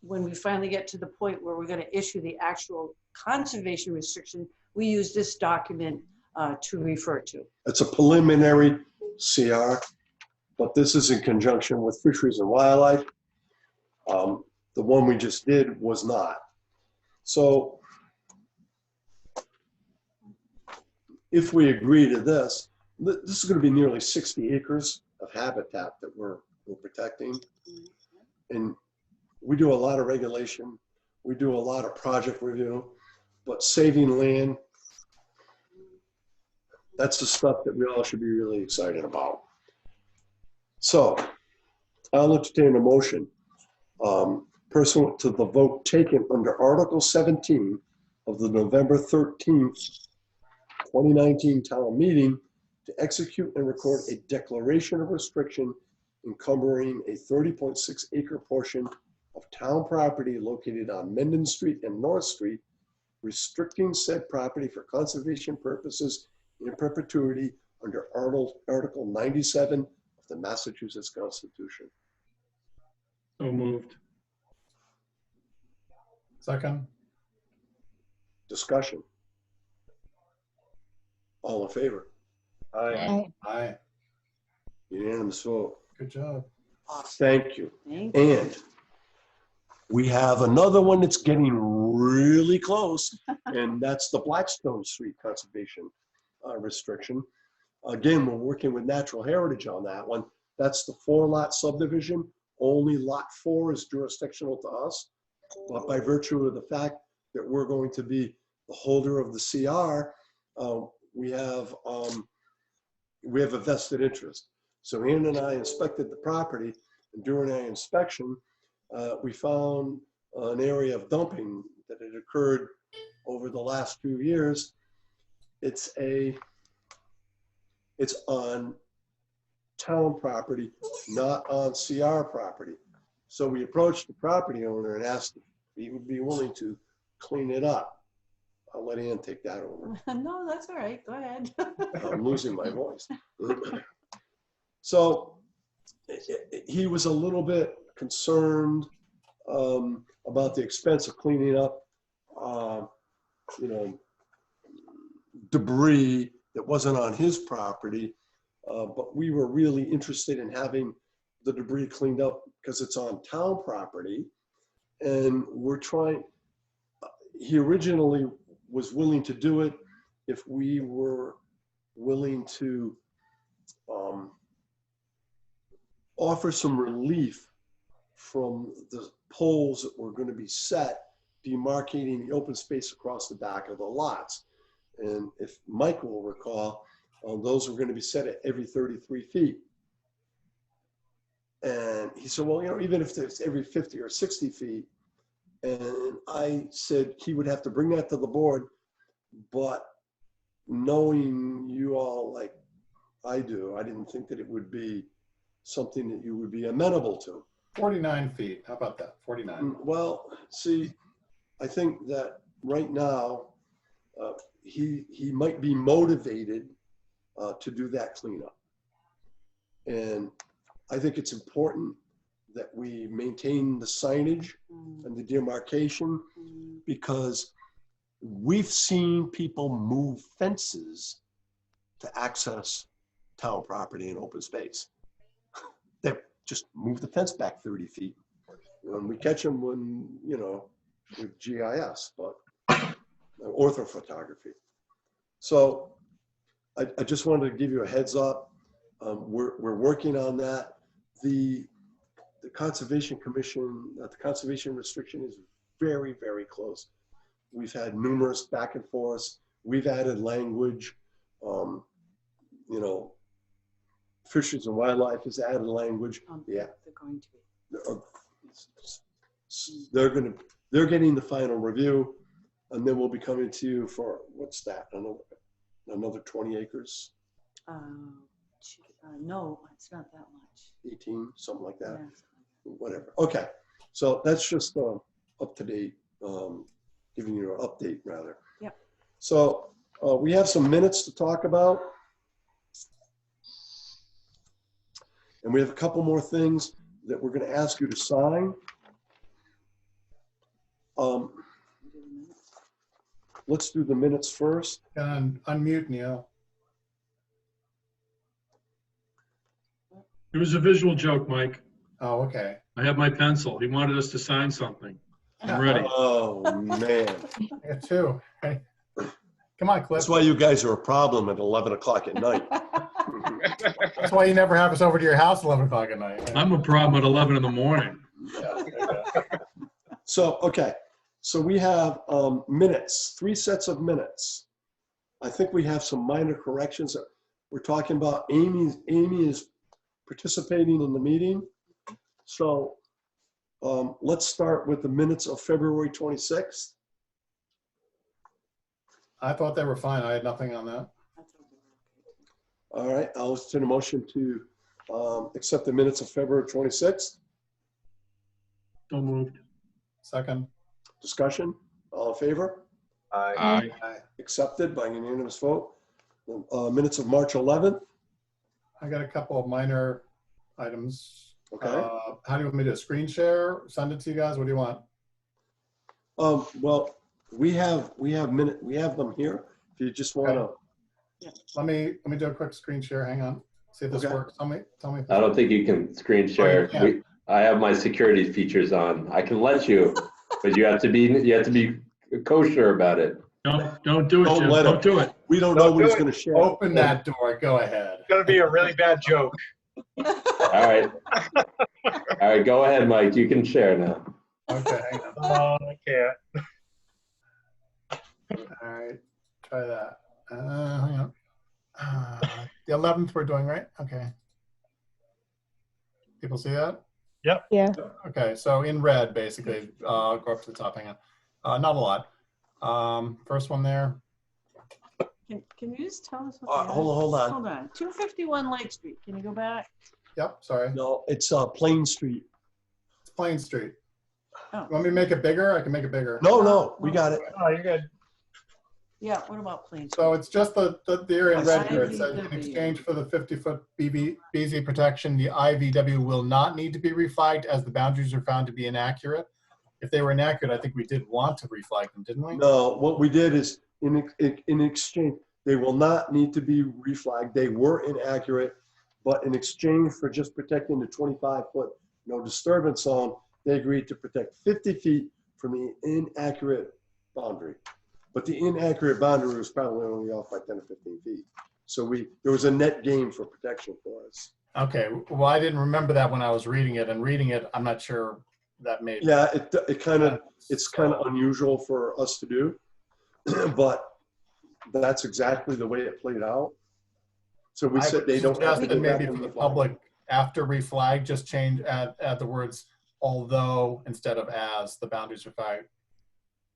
when we finally get to the point where we're going to issue the actual conservation restriction, we use this document to refer to. it's a preliminary CR, but this is in conjunction with Fisheries and Wildlife. The one we just did was not. So if we agree to this, this is going to be nearly 60 acres of habitat that we're protecting. And we do a lot of regulation. We do a lot of project review, but saving land, that's the stuff that we all should be really excited about. So I'll entertain a motion pursuant to the vote taken under Article 17 of the November 13th, 2019 town meeting to execute and record a declaration of restriction encumbering a 30.6 acre portion of town property located on Mendon Street and North Street, restricting said property for conservation purposes in perpetuity under Article 97 of the Massachusetts Constitution. So moved. Second. Discussion. All in favor? Aye. Aye. Aye. Unanimous vote. Good job. Thank you. Thank you. And we have another one that's getting really close, and that's the Blackstone Street Conservation restriction. Again, we're working with Natural Heritage on that one. That's the 4-lot subdivision. Only lot 4 is jurisdictional to us, but by virtue of the fact that we're going to be the holder of the CR, we have a vested interest. So Ann and I inspected the property, and during our inspection, we found an area of dumping that had occurred over the last few years. It's on town property, not on CR property. So we approached the property owner and asked if he would be willing to clean it up. I'll let Ann take that over. No, that's all right. Go ahead. I'm losing my voice. So he was a little bit concerned about the expense of cleaning up, debris that wasn't on his property. But we were really interested in having the debris cleaned up because it's on town property. And we're trying, he originally was willing to do it if we were willing to offer some relief from the poles that were going to be set, demarcating the open space across the back of the lots. And if Mike will recall, those were going to be set at every 33 feet. And he said, well, even if it's every 50 or 60 feet, and I said he would have to bring that to the board, but knowing you all like I do. I didn't think that it would be something that you would be amenable to. 49 feet. How about that? 49. Well, see, I think that right now, he might be motivated to do that cleanup. And I think it's important that we maintain the signage and the demarcation, because we've seen people move fences to access town property and open space. They just move the fence back 30 feet. And we catch them when, you know, with GIS, but orthophotography. So I just wanted to give you a heads up. We're working on that. The Conservation Commission, the conservation restriction is very, very close. We've had numerous back and forths. We've added language. You know, Fisheries and Wildlife has added language. Yeah, They're going to be. they're getting the final review, and then we'll be coming to you for, what's that? Another 20 acres, No, it's not that much. 18, something like that. Yeah. Whatever. Okay, so that's just up to date, giving you an update rather. Yeah. So we have some minutes to talk about. And we have a couple more things that we're going to ask you to sign. Let's do the minutes first. And unmute, Neil. It was a visual joke, Mike. Oh, okay. I have my pencil. He wanted us to sign something. I'm ready. Oh, man. Yeah, two. Hey. Come on, Cliff. That's why you guys are a problem at 11 o'clock at night. That's why you never have us over to your house 11 o'clock at night. I'm a problem at 11 in the morning. Yeah, yeah. So, okay. So we have minutes, 3 sets of minutes. I think we have some minor corrections. We're talking about Amy is participating in the meeting. So let's start with the minutes of February 26th. I thought they were fine. I had nothing on that. All right, I'll entertain a motion to accept the minutes of February 26th. So moved. Second. Discussion, all in favor? Aye. Accepted by unanimous vote. Minutes of March 11th. I got a couple of minor items. Okay. How do you want me to screen share? Send it to you guys? What do you want? Well, we have them here. If you just want to. Let me do a quick screen share. Hang on. See if this Okay. works. Tell me. If I don't think you can screen share. Oh, you I have my security features on. I can let you, but you have to be kosher about it. Don't do it, Don't Jim. let him. Don't do it. We don't know Don't what do he's it. going to share. Open that door. Go ahead. It's gonna be a really bad joke. All right. All right, go ahead, Mike. You can share now. Okay. Hang on. Oh, I can't. All right. Try that. Hang on. The 11th we're doing, right? Okay. People see that? Yeah. Okay, so in red, basically, go up to the top, hang on. Not a lot. First one there. Can you just tell us what? Hold on. Hold on. 251 Lake Street. Can you go back? Yep, sorry. No, it's Plain Street. It's Plain Street. Oh. You want me to make it bigger? I can make it bigger. No, we got it. Oh, you're good. Yeah. What about Plain Street? So it's just the area in red here. It says in IVW. exchange for the 50-foot BZ protection, the IVW will not need to be reflagged as the boundaries are found to be inaccurate. If they were inaccurate, I think we did want to reflag them, didn't we? No, what we did is in exchange, they will not need to be reflagged. They were inaccurate, but in exchange for just protecting the 25-foot no disturbance zone, they agreed to protect 50 feet from the inaccurate boundary. But the inaccurate boundary was probably only off by 10 or 15 feet. So there was a net gain for protection for us. Okay, well, I didn't remember that when I was reading it, and reading it, I'm not sure that made. Yeah, it's kind of unusual for us to do, but that's exactly the way it played out. So we said they don't have to suggested go back maybe on for the flag. public, after reflag, just change, add the words although instead of as the boundaries are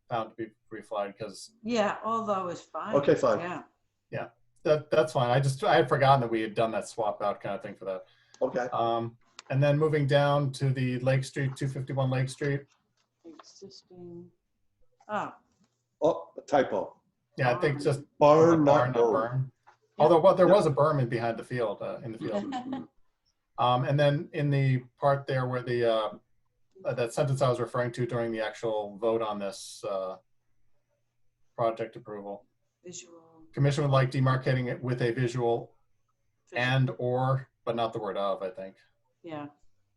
found to be reflagged, because Yeah. Although it's fine. Okay, fine. Yeah. that's fine. I had forgotten that we had done that swap out kind of thing for that. Okay. And then moving down to the Lake Street, 251 Lake Street. Existing, oh, Oh, a typo. Yeah, I think just Barn, barn, not burn. Although there was a berm in behind the field, in the field. And then in the part there where the that sentence I was referring to during the actual vote on this project approval, visual. Commission would like demarcating it with a visual and or, but not the word of, I think. Yeah.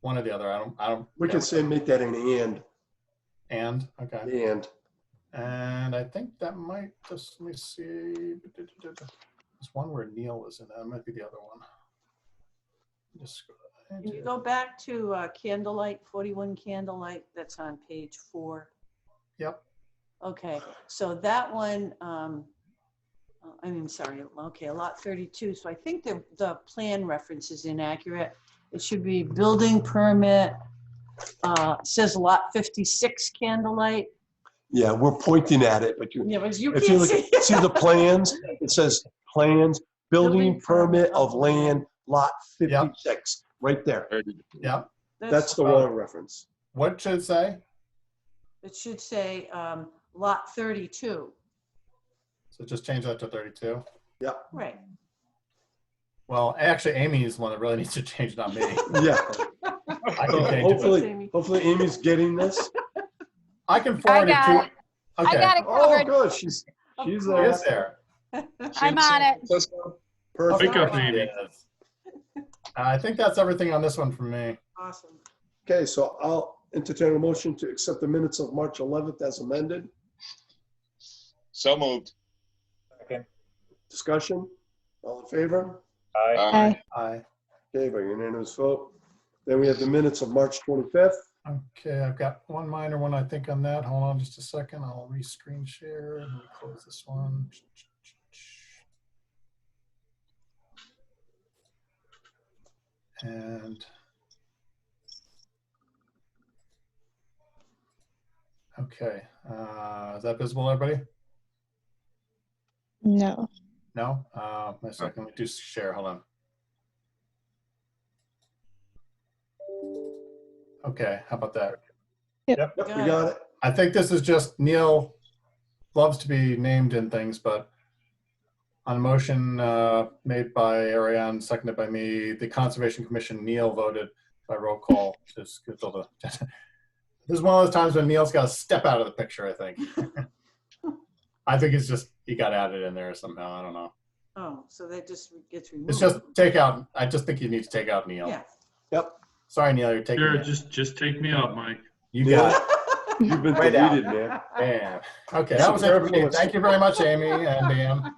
One or the other. I don't. We can say make that an and. And, okay. And. I think that might just, let me see. There's one where Neil was in that. It might be the other one. Just go ahead. Can you go back to Candlelight, 41 Candlelight, that's on page 4. Yep. Okay, so that one, sorry, okay, lot 32. So I think the plan reference is inaccurate. It should be building permit, says lot 56 Candlelight. Yeah, we're pointing at it, but Yeah, but you if you can't look, see the plans, it says plans, building permit of land, lot 56, right there. Yeah. That's the wrong reference. What should it say? It should say lot 32. So just change that to 32. Yeah. Right. Well, actually, Amy is the one that really needs to change, not me. Yeah. I can change it. Hopefully Amy's getting this. I can forward it to. it. Okay. I got it Oh, covered. good. She's She is there. I'm on it. perfect. Wake up, Amy. Yes. I think that's everything on this one from me. Awesome. Okay, so I'll entertain a motion to accept the minutes of March 11th as amended. So moved. Discussion? All in favor? Aye. Aye. Aye. Okay, by unanimous vote. Then we have the minutes of March 25th. Okay, I've got one minor one, I think, on that. Hold on just a second. I'll re-screen share and close this one. And okay, is that visible, everybody? No. No? My second, let me do share. Hold on. Okay, how about that? Yep, we got it. I think this is just Neil loves to be named in things, but on a motion made by Ariane, seconded by me, the Conservation Commission, Neil voted by roll call to schedule the. This is one of those times when Neil's got to step out of the picture, I think. I think it's just, he got added in there somehow. I don't know. Oh, so that just gets removed. It's just take out, I just think you need to take out Neil. Yeah. Yep. Sorry, Neil, you're taking Sure, it. just take me out, Mike. You got it. You've been Right out. deleted, man. Man. Okay, that was it for me. Thank you very much, Amy and Dan.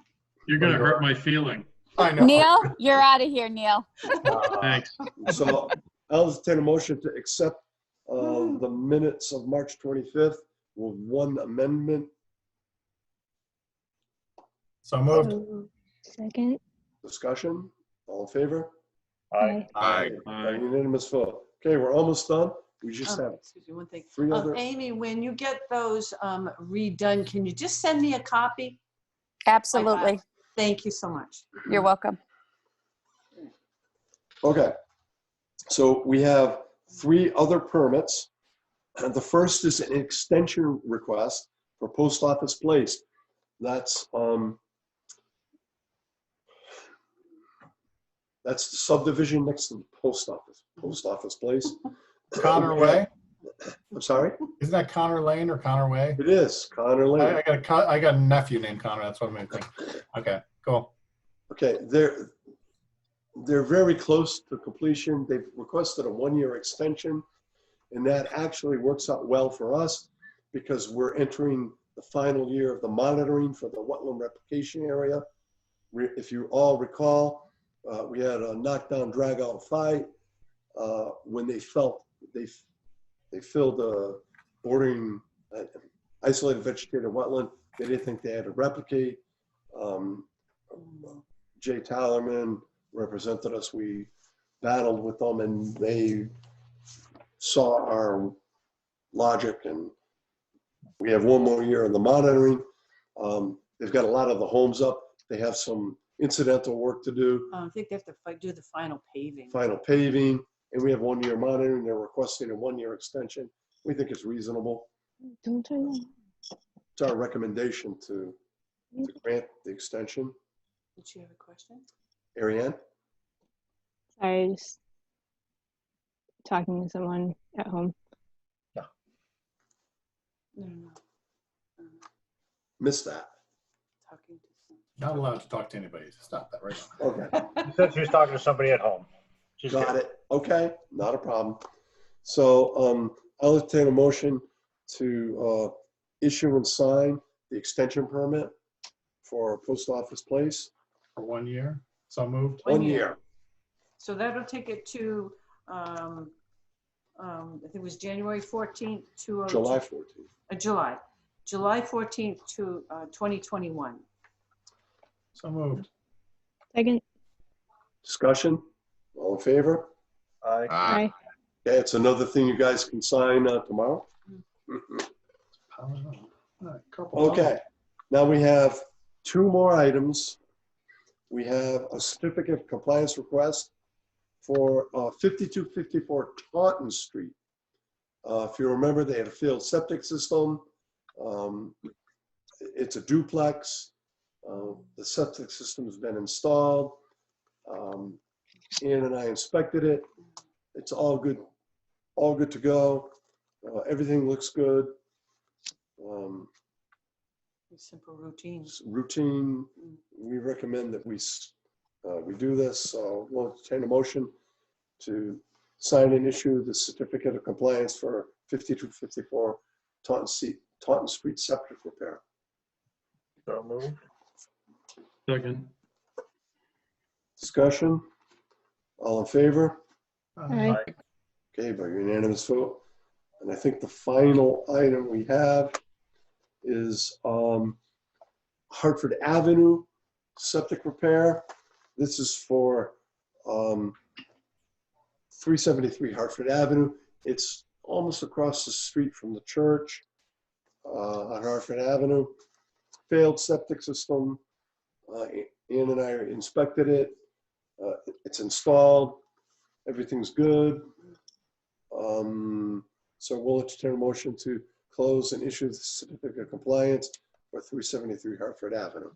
You're gonna hurt my feeling. I know. Neil, you're out of here, Neil. Thanks. So I'll entertain a motion to accept the minutes of March 25th with one amendment. So moved. Second. Discussion? All in favor? Aye. Aye. By unanimous vote. Okay, we're almost done. We just have Excuse me, one thing. 3 other. Amy, when you get those redone, can you just send me a copy? Absolutely. Thank you so much. You're welcome. Okay. So we have 3 other permits. And the first is an extension request for Post Office Place. That's the subdivision next to the post office Place. Connor Way? I'm sorry? Isn't that Connor Lane or Connor Way? It is Connor Lane. I got a nephew named Connor. That's what I'm thinking. Okay, cool. Okay, they're very close to completion. They've requested a 1-year extension, and that actually works out well for us because we're entering the final year of the monitoring for the wetland replication area. If you all recall, we had a knockdown, drag-out fight when they filled the bordering isolated vegetated wetland. They didn't think they had to replicate. Jay Tallerman represented us. We battled with them, and they saw our logic, and we have 1 more year in the monitoring. They've got a lot of the homes up. They have some incidental work to do, I think they have to do the final paving. final paving, and we have 1 year monitoring. They're requesting a 1 year extension. We think it's reasonable. Don't turn on. It's our recommendation to grant the extension. Did you have a question? Ariane? Sorry, just talking to someone at home. No. Missed that. Talking to Not allowed to talk to anybody. Stop that right now. Okay, She said she was talking to somebody at home. She's got good. it. Okay, not a problem. So I'll entertain a motion to issue and sign the extension permit for Post Office Place. For 1 year. So moved. 1 year. So that'll take it to, I think it was January 14th to. July 14th. July 14th to 2021. So moved. Second. Discussion? All in favor? Aye. Aye. Okay, it's another thing you guys can sign tomorrow. Power on. All right, couple Okay, now we have 2 more items. We have a certificate of compliance request for 5254 Taunton Street. If you remember, they had a failed septic system. It's a duplex. The septic system has been installed. Ian and I inspected it. It's all good to go. Everything looks good. Simple routine. Routine. We recommend that we do this. So we'll entertain a motion to sign and issue the certificate of compliance for 5254 Taunton Street septic repair. So moved. Second. Discussion? All in favor? Aye. Okay, by unanimous vote. And I think the final item we have is Hartford Avenue septic repair. This is for 373 Hartford Avenue. It's almost across the street from the church on Hartford Avenue. Failed septic system. Ian and I inspected it. It's installed. Everything's good. So we'll entertain a motion to close and issue the certificate of compliance for 373 Hartford Avenue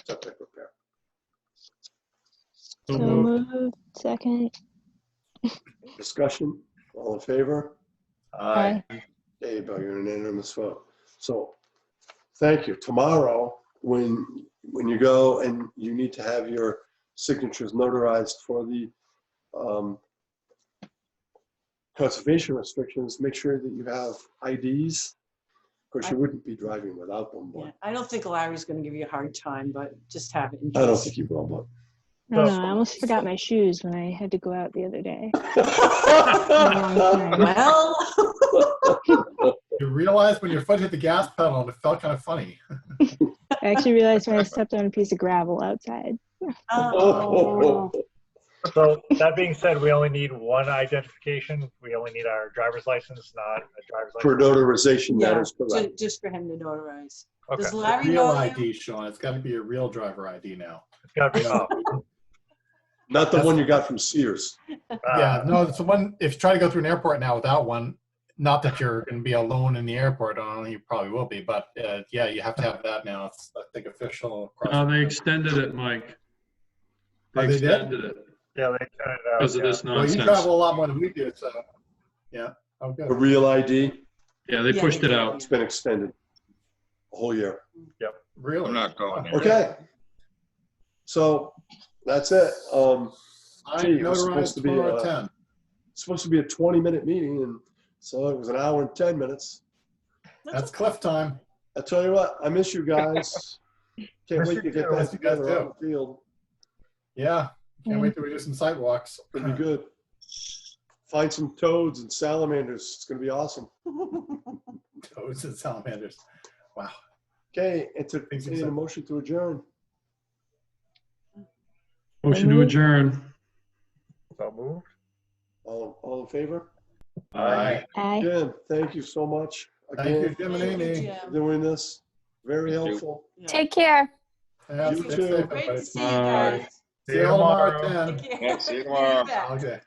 septic repair. So So moved. moved. Second. Discussion? All in favor? Aye. Okay, by unanimous vote. So thank you. Tomorrow, when you go and you need to have your signatures notarized for the conservation restrictions, make sure that you have IDs. Of course, you wouldn't be driving without them, Yeah, but I don't think Larry's going to give you a hard time, but just have it in I don't case. think you will, but. I don't know. I almost forgot my shoes when I had to go out the other day. Well, You realize when your foot hit the gas pedal and it felt kind of funny. I actually realized when I stepped on a piece of gravel outside. oh, So that being said, we only need one identification. We only need our driver's license, not a driver's For license. notarization, that yeah, is correct. just for him to notarize. Okay. Does Larry Real know you? ID, Sean. It's got to be a real driver ID now. It's gotta be. Not the one you got from Sears. Yeah, no, it's the one, if you try to go through an airport now without one, not that you're going to be alone in the airport, I don't know, you probably will be, but yeah, you have to have that now. It's, I think, official. They extended it, Mike. They Oh, they did? extended it Yeah, they sent it out. because of yeah. this Well, you nonsense. travel a lot more than we do, so, yeah. Oh, A good. real ID, Yeah, they Yeah, pushed it they did, out. it's been extended a whole year. Really? I'm not going there. Okay. So that's it. I Gee, it was supposed notarized to be, tomorrow at 10. It's supposed to be a 20-minute meeting, and so it was an hour and 10 minutes. That's cliff time. I tell you what, I miss you guys. Can't Miss wait you to get too. that Miss you guys together on the field. Yeah. Can't wait till we do some sidewalks. It'll be good. Find some toads and salamanders. It's gonna be awesome. Toads and salamanders. Wow. Okay, entertain a motion to adjourn. Motion to adjourn. So moved. All in favor? Aye. Aye. Jim, thank you so much Thank you, again Jim and Thank you, Amy. Jim. for doing this. Very helpful. Yeah. Take care. Yeah, You stay too. safe, Great everybody. to see you Bye. guys. See you all tomorrow tomorrow. at 10. Take care. Yeah, see you tomorrow. bet. Okay.